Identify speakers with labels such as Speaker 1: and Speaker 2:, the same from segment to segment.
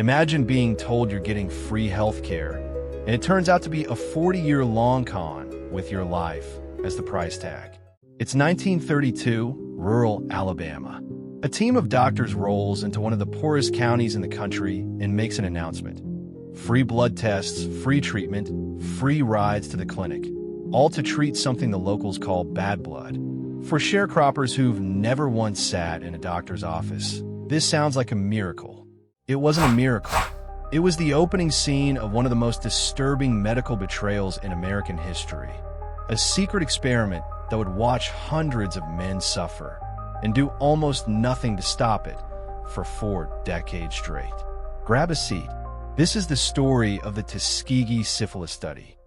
Speaker 1: Imagine being told you're getting free health care, and it turns out to be a 40-year-long con with your life as the price tag. It's 1932, rural Alabama. A team of doctors rolls into one of the poorest counties in the country and makes an announcement. Free blood tests, free treatment, free rides to the clinic, all to treat something the locals call bad blood. For sharecroppers who've never once sat in a doctor's office, this sounds like a miracle. It wasn't a miracle. It was the opening scene of one of the most disturbing medical betrayals in American history. A secret experiment that would watch hundreds of men suffer and do almost nothing to stop it for 4 decades straight. Grab a seat. This is the story of the Tuskegee Syphilis Study.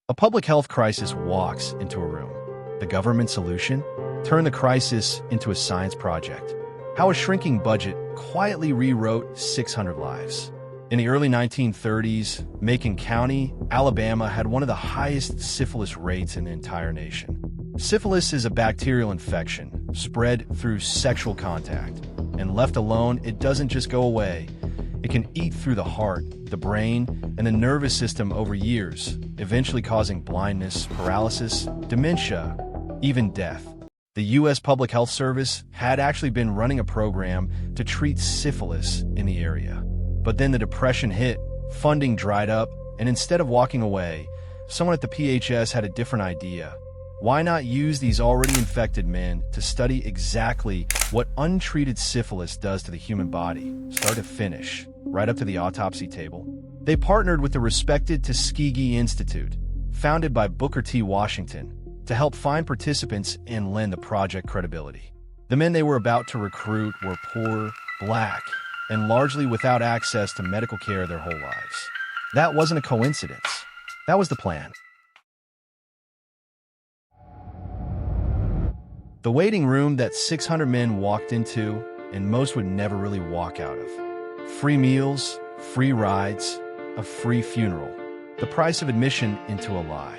Speaker 1: A public health crisis walks into a room. The government solution? Turn the crisis into a science project. How a shrinking budget quietly rewrote 600 lives. In the early 1930s, Macon County, Alabama had one of the highest syphilis rates in the entire nation. Syphilis is a bacterial infection spread through sexual contact, and left alone, it doesn't just go away. It can eat through the heart, the brain, and the nervous system over years, eventually causing blindness, paralysis, dementia, even death. The U.S. Public Health Service had actually been running a program to treat syphilis in the area. But then the Depression hit, funding dried up, and instead of walking away, someone at the PHS had a different idea. Why not use these already infected men to study exactly what untreated syphilis does to the human body, start to finish, right up to the autopsy table? They partnered with the respected Tuskegee Institute, founded by Booker T. Washington, to help find participants and lend the project credibility. The men they were about to recruit were poor, black, and largely without access to medical care their whole lives. That wasn't a coincidence. That was the plan. The waiting room that 600 men walked into, and most would never really walk out of. Free meals, free rides, a free funeral. The price of admission into a lie.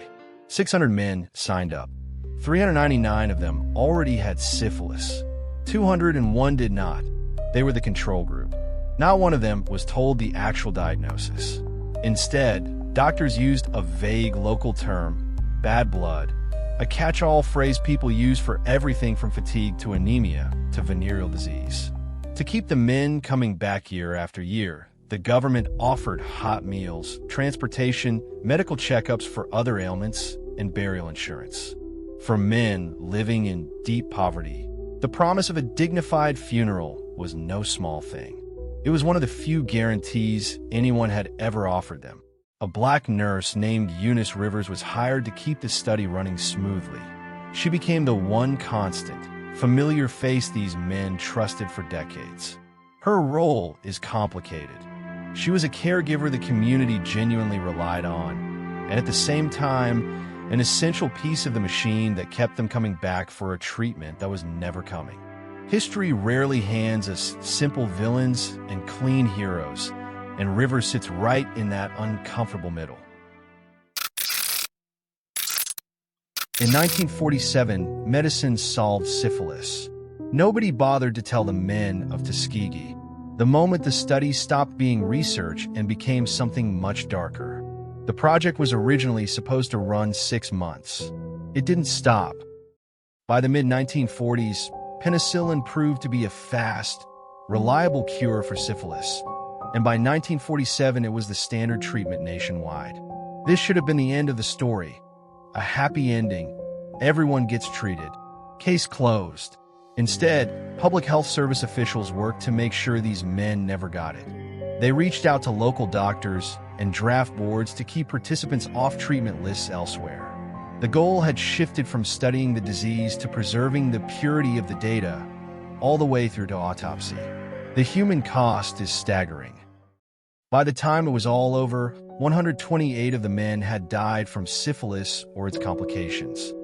Speaker 1: 600 men signed up. 399 of them already had syphilis. 201 did not. They were the control group. Not one of them was told the actual diagnosis. Instead, doctors used a vague local term, bad blood, a catch-all phrase people use for everything from fatigue to anemia to venereal disease. To keep the men coming back year after year, the government offered hot meals, transportation, medical checkups for other ailments, and burial insurance. For men living in deep poverty, the promise of a dignified funeral was no small thing. It was one of the few guarantees anyone had ever offered them. A black nurse named Eunice Rivers was hired to keep the study running smoothly. She became the one constant, familiar face these men trusted for decades. Her role is complicated. She was a caregiver the community genuinely relied on, and at the same time, an essential piece of the machine that kept them coming back for a treatment that was never coming. History rarely hands us simple villains and clean heroes, and Rivers sits right in that uncomfortable middle. In 1947, medicine solved syphilis. Nobody bothered to tell the men of Tuskegee. The moment the study stopped being research and became something much darker. The project was originally supposed to run 6 months. It didn't stop. By the mid-1940s, penicillin proved to be a fast, reliable cure for syphilis, and by 1947 it was the standard treatment nationwide. This should have been the end of the story. A happy ending. Everyone gets treated. Case closed. Instead, public health service officials worked to make sure these men never got it. They reached out to local doctors and draft boards to keep participants off treatment lists elsewhere. The goal had shifted from studying the disease to preserving the purity of the data, all the way through to autopsy. The human cost is staggering. By the time it was all over, 128 of the men had died from syphilis or its complications.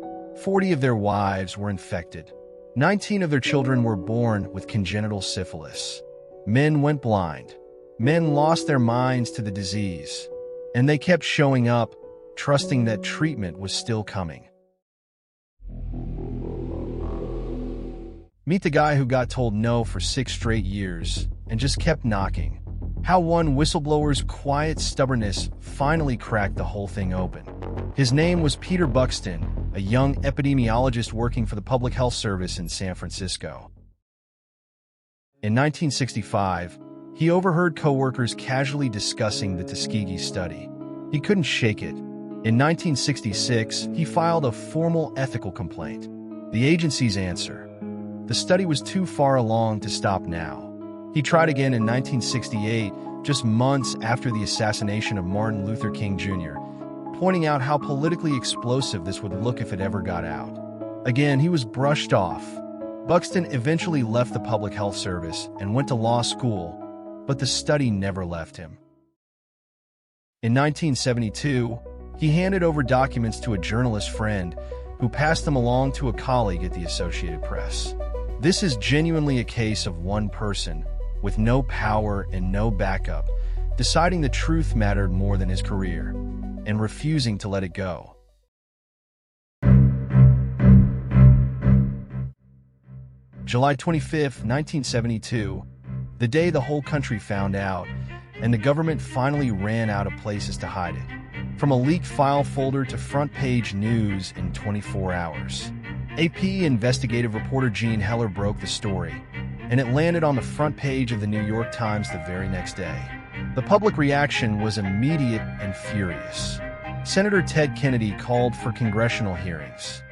Speaker 1: 40 of their wives were infected. 19 of their children were born with congenital syphilis. Men went blind. Men lost their minds to the disease, and they kept showing up, trusting that treatment was still coming. Meet the guy who got told no for 6 straight years and just kept knocking. How one whistleblower's quiet stubbornness finally cracked the whole thing open. His name was Peter Buxton, a young epidemiologist working for the Public Health Service in San Francisco. In 1965, he overheard coworkers casually discussing the Tuskegee study. He couldn't shake it. In 1966, he filed a formal ethical complaint. The agency's answer: the study was too far along to stop now. He tried again in 1968, just months after the assassination of Martin Luther King Jr., pointing out how politically explosive this would look if it ever got out. Again, he was brushed off. Buxton eventually left the Public Health Service and went to law school, but the study never left him. In 1972, he handed over documents to a journalist friend who passed them along to a colleague at the Associated Press. This is genuinely a case of one person, with no power and no backup, deciding the truth mattered more than his career, and refusing to let it go. July 25, 1972, the day the whole country found out, and the government finally ran out of places to hide it. From a leaked file folder to front-page news in 24 hours. AP investigative reporter Gene Heller broke the story, and it landed on the front page of the New York Times the very next day. The public reaction was immediate and furious. Senator Ted Kennedy called for congressional hearings.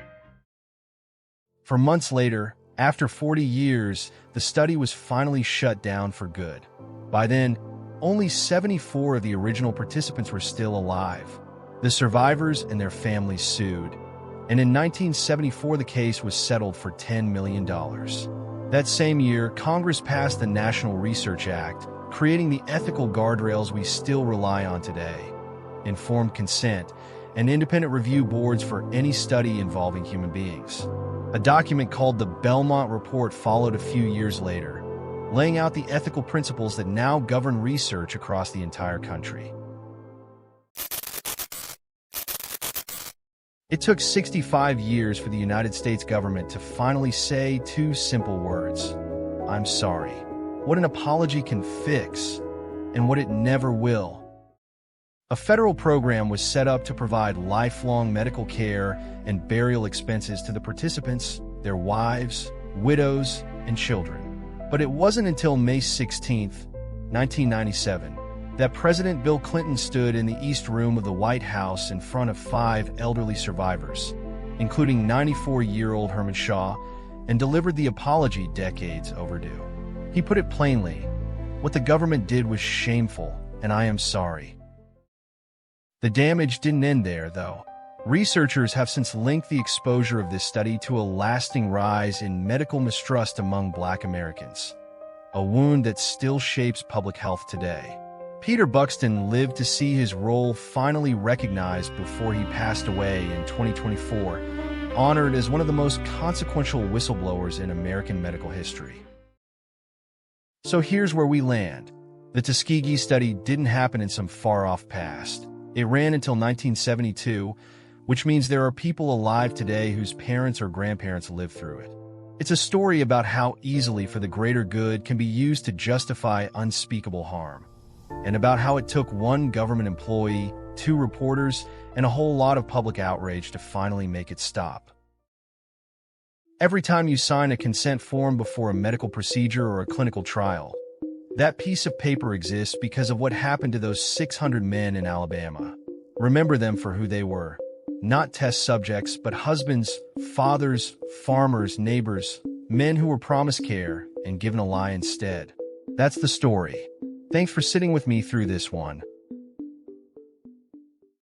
Speaker 1: For months later, after 40 years, the study was finally shut down for good. By then, only 74 of the original participants were still alive. The survivors and their families sued, and in 1974 the case was settled for $10 million. That same year, Congress passed the National Research Act, creating the ethical guardrails we still rely on today: informed consent and independent review boards for any study involving human beings. A document called the Belmont Report followed a few years later, laying out the ethical principles that now govern research across the entire country. It took 65 years for the United States government to finally say two simple words: I'm sorry. What an apology can fix, and what it never will. A federal program was set up to provide lifelong medical care and burial expenses to the participants, their wives, widows, and children. But it wasn't until May 16, 1997, that President Bill Clinton stood in the East Room of the White House in front of 5 elderly survivors, including 94-year-old Herman Shaw, and delivered the apology decades overdue. He put it plainly: what the government did was shameful, and I am sorry. The damage didn't end there, though. Researchers have since linked the exposure of this study to a lasting rise in medical mistrust among Black Americans, a wound that still shapes public health today. Peter Buxton lived to see his role finally recognized before he passed away in 2024, honored as one of the most consequential whistleblowers in American medical history. So here's where we land. The Tuskegee study didn't happen in some far-off past. It ran until 1972, which means there are people alive today whose parents or grandparents lived through it. It's a story about how easily for the greater good can be used to justify unspeakable harm, and about how it took one government employee, 2 reporters, and a whole lot of public outrage to finally make it stop. Every time you sign a consent form before a medical procedure or a clinical trial, that piece of paper exists because of what happened to those 600 men in Alabama. Remember them for who they were. Not test subjects, but husbands, fathers, farmers, neighbors, men who were promised care and given a lie instead. That's the story. Thanks for sitting with me through this one.